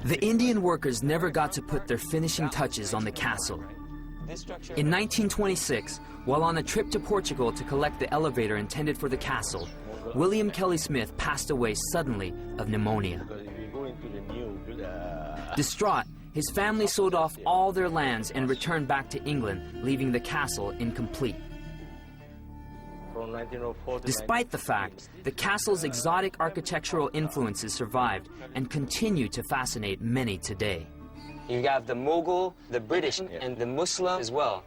The Indian workers never got to put their finishing touches on the castle. In 1926, while on a trip to Portugal to collect the elevator intended for the castle, William Kelly Smith passed away suddenly of pneumonia. Distraught, his family sold off all their lands and returned back to England, leaving the castle incomplete. Despite the fact, the castle's exotic architectural influences survived and continue to fascinate many today. You have the Mughal, the British, and the Muslim as well.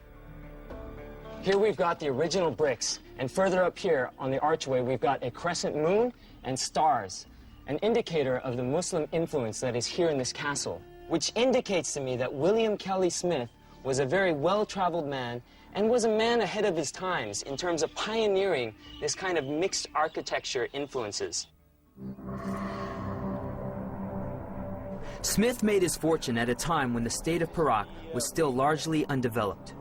Here we've got the original bricks, and further up here on the archway we've got a crescent moon and stars, an indicator of the Muslim influence that is here in this castle, which indicates to me that William Kelly Smith was a very well-traveled man and was a man ahead of his times in terms of pioneering this kind of mixed architecture influences. Smith made his fortune at a time when the state of Perak was still largely undeveloped.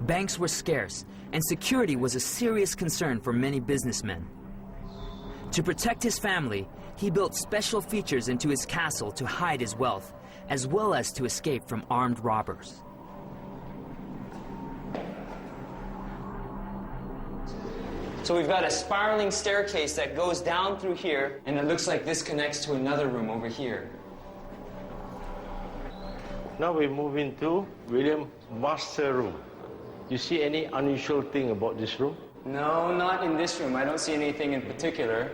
Banks were scarce, and security was a serious concern for many businessmen. To protect his family, he built special features into his castle to hide his wealth, as well as to escape from armed robbers. So we've got a spiraling staircase that goes down through here, and it looks like this connects to another room over here. Now we move into William Master Room. You see any unusual thing about this room? No, not in this room. I don't see anything in particular.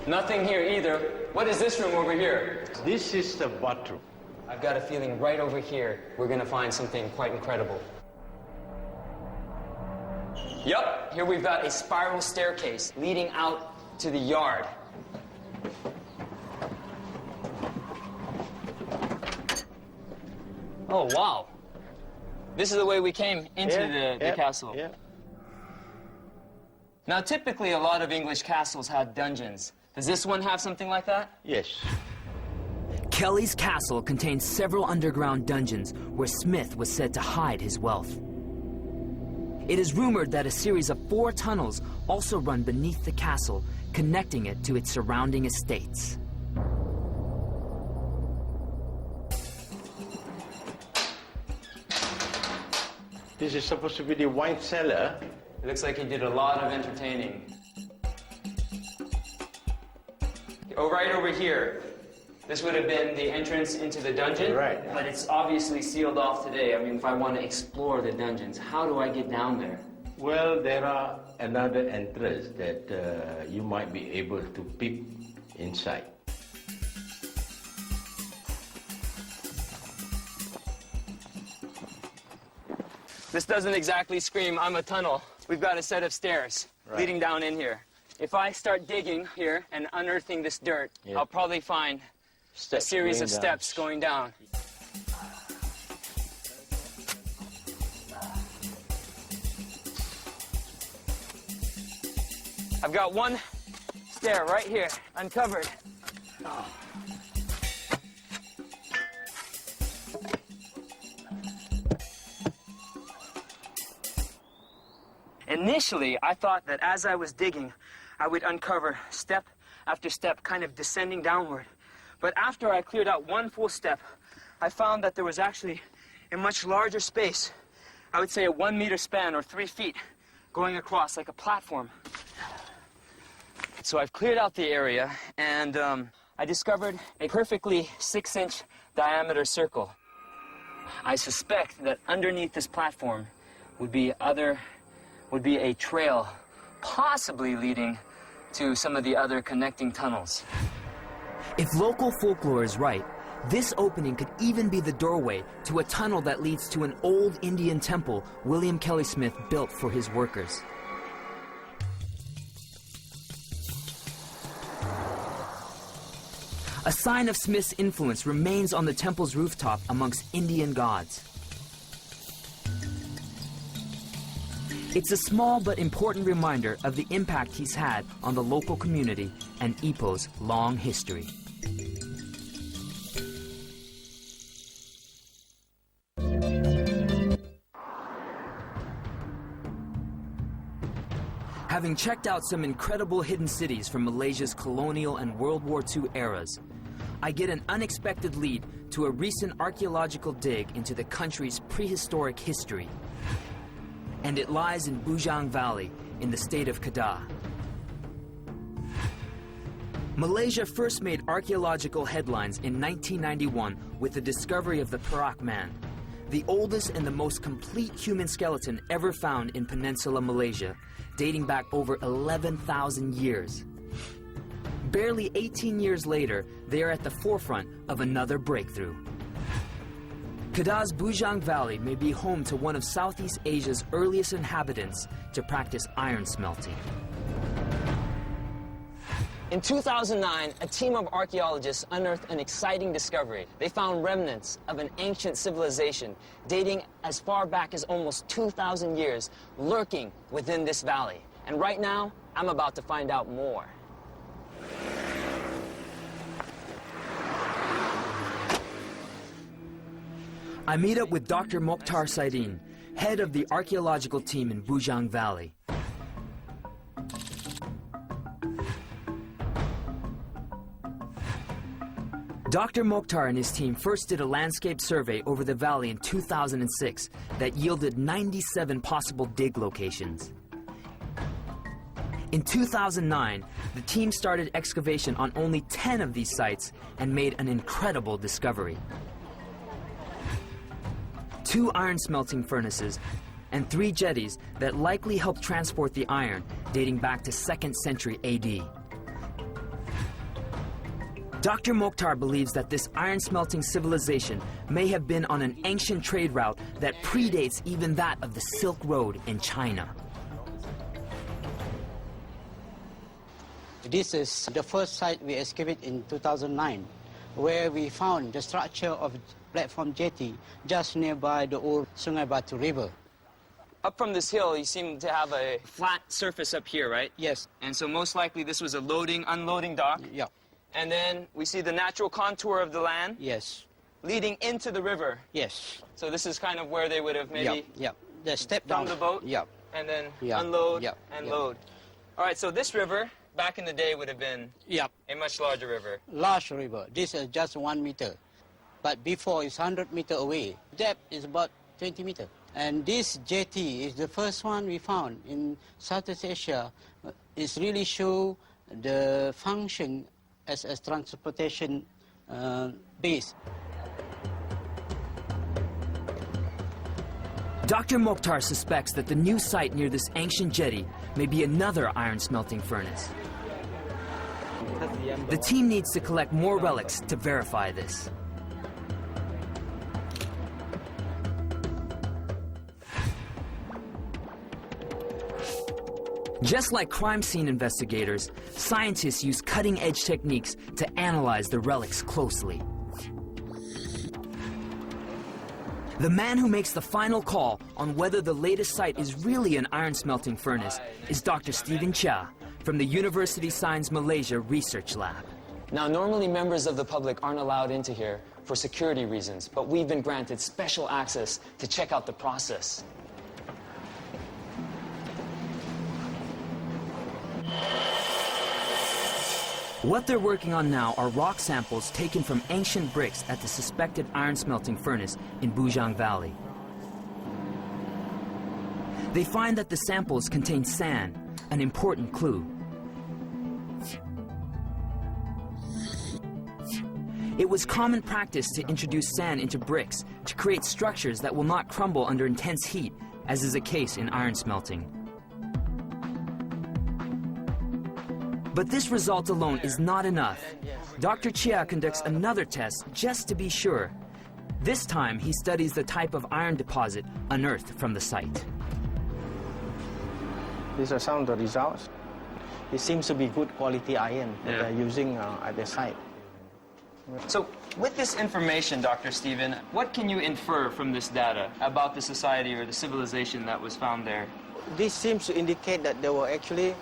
Nothing here either. What is this room over here? This is the bathroom. I've got a feeling right over here we're going to find something quite incredible. Yup, here we've got a spiral staircase leading out to the yard. Oh, wow. This is the way we came into the castle. Yeah. Now, typically, a lot of English castles have dungeons. Does this one have something like that? Yes. Kelly's castle contained several underground dungeons where Smith was said to hide his wealth. It is rumored that a series of 4 tunnels also run beneath the castle, connecting it to its surrounding estates. This is supposed to be the wine cellar. It looks like he did a lot of entertaining. Oh, right over here. This would have been the entrance into the dungeon, right? But it's obviously sealed off today. I mean, if I want to explore the dungeons, how do I get down there? Well, there are another entrance that you might be able to peep inside. This doesn't exactly scream, I'm a tunnel. We've got a set of stairs leading down in here. If I start digging here and unearthing this dirt, I'll probably find a series of steps going down. I've got one stair right here, uncovered. Oh. Initially, I thought that as I was digging, I would uncover step after step, kind of descending downward. But after I cleared out one full step, I found that there was actually a much larger space. I would say a 1 meter span or 3 feet going across like a platform. So I've cleared out the area, and I discovered a perfectly 6-inch diameter circle. I suspect that underneath this platform would be a trail, possibly leading to some of the other connecting tunnels. If local folklore is right, this opening could even be the doorway to a tunnel that leads to an old Indian temple William Kelly Smith built for his workers. A sign of Smith's influence remains on the temple's rooftop amongst Indian gods. It's a small but important reminder of the impact he's had on the local community and Ipoh's long history. Having checked out some incredible hidden cities from Malaysia's colonial and World War II eras, I get an unexpected lead to a recent archaeological dig into the country's prehistoric history. And it lies in Bujang Valley in the state of Kedah. Malaysia first made archaeological headlines in 1991 with the discovery of the Perak Man, the oldest and the most complete human skeleton ever found in Peninsular Malaysia, dating back over 11,000 years. Barely 18 years later, they are at the forefront of another breakthrough. Kedah's Bujang Valley may be home to one of Southeast Asia's earliest inhabitants to practice iron smelting. In 2009, a team of archaeologists unearthed an exciting discovery. They found remnants of an ancient civilization dating as far back as almost 2,000 years, lurking within this valley. And right now, I'm about to find out more. I meet up with Dr. Mokhtar Saidin, head of the archaeological team in Bujang Valley. Dr. Mokhtar and his team first did a landscape survey over the valley in 2006 that yielded 97 possible dig locations. In 2009, the team started excavation on only 10 of these sites and made an incredible discovery. 2 iron smelting furnaces and 3 jetties that likely helped transport the iron dating back to 2nd century AD. Dr. Mokhtar believes that this iron-smelting civilization may have been on an ancient trade route that predates even that of the Silk Road in China. This is the first site we excavated in 2009, where we found the structure of platform jetty just nearby the old Sungai Batu River. Up from this hill, you seem to have a flat surface up here, right? Yes. And so most likely this was a loading, unloading dock. Yeah. And then we see the natural contour of the land. Yes. Leading into the river. Yes. So this is kind of where they would have maybe Yeah. The step from down the boat. Yeah. And then Yeah. unload Yeah. and Yeah. load. All right, so this river back in the day would have been Yeah. a much larger river. Large river. This is just 1 meter. But before it's 100 meter away. Depth is about 20 meter. And this jetty is the first one we found in Southeast Asia. It really show the function as a transportation base. Dr. Mokhtar suspects that the new site near this ancient jetty may be another iron smelting furnace. The team needs to collect more relics to verify this. Just like crime scene investigators, scientists use cutting-edge techniques to analyze the relics closely. The man who makes the final call on whether the latest site is really an iron smelting furnace is Dr. Stephen Chia from the University Science Malaysia Research Lab. Now, normally members of the public aren't allowed into here for security reasons, but we've been granted special access to check out the process. What they're working on now are rock samples taken from ancient bricks at the suspected iron smelting furnace in Bujang Valley. They find that the samples contain sand, an important clue. It was common practice to introduce sand into bricks to create structures that will not crumble under intense heat, as is the case in iron smelting. But this result alone is not enough. Dr. Chia conducts another test just to be sure. This time, he studies the type of iron deposit unearthed from the site. These are some of the results. It seems to be good quality iron that they're using at the site. So, with this information, Dr. Stephen, what can you infer from this data about the society or the civilization that was found there? This seems to indicate that they were actually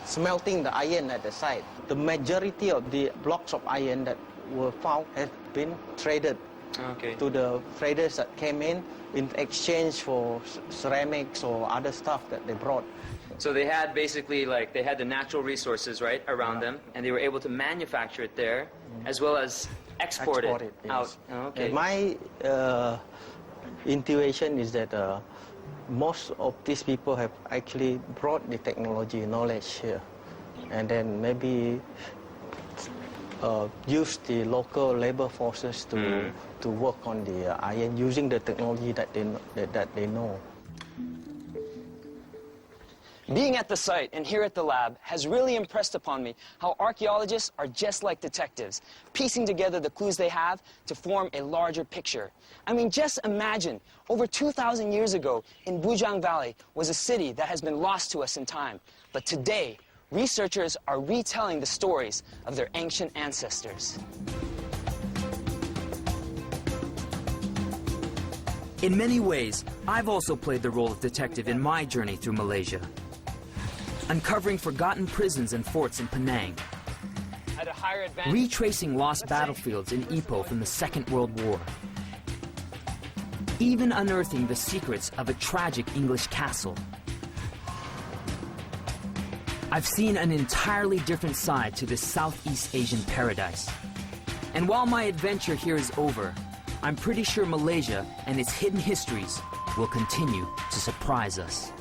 smelting the iron at the site. The majority of the blocks of iron that were found have been traded to the traders that came in exchange for ceramics or other stuff that they brought. So they had basically like, they had the natural resources, right, around them, and they were able to manufacture it there, as well as export it yes. out. Oh, okay. My intuition is that most of these people have actually brought the technology knowledge here, and then maybe use the local labor forces to work on the iron using the technology that they know. Being at the site and here at the lab has really impressed upon me how archaeologists are just like detectives, piecing together the clues they have to form a larger picture. I mean, just imagine, over 2,000 years ago in Bujang Valley was a city that has been lost to us in time. But today, researchers are retelling the stories of their ancient ancestors. In many ways, I've also played the role of detective in my journey through Malaysia, uncovering forgotten prisons and forts in Penang, At a higher advantage. retracing lost battlefields in Ipoh from the Second World War, even unearthing the secrets of a tragic English castle. I've seen an entirely different side to this Southeast Asian paradise. And while my adventure here is over, I'm pretty sure Malaysia and its hidden histories will continue to surprise us.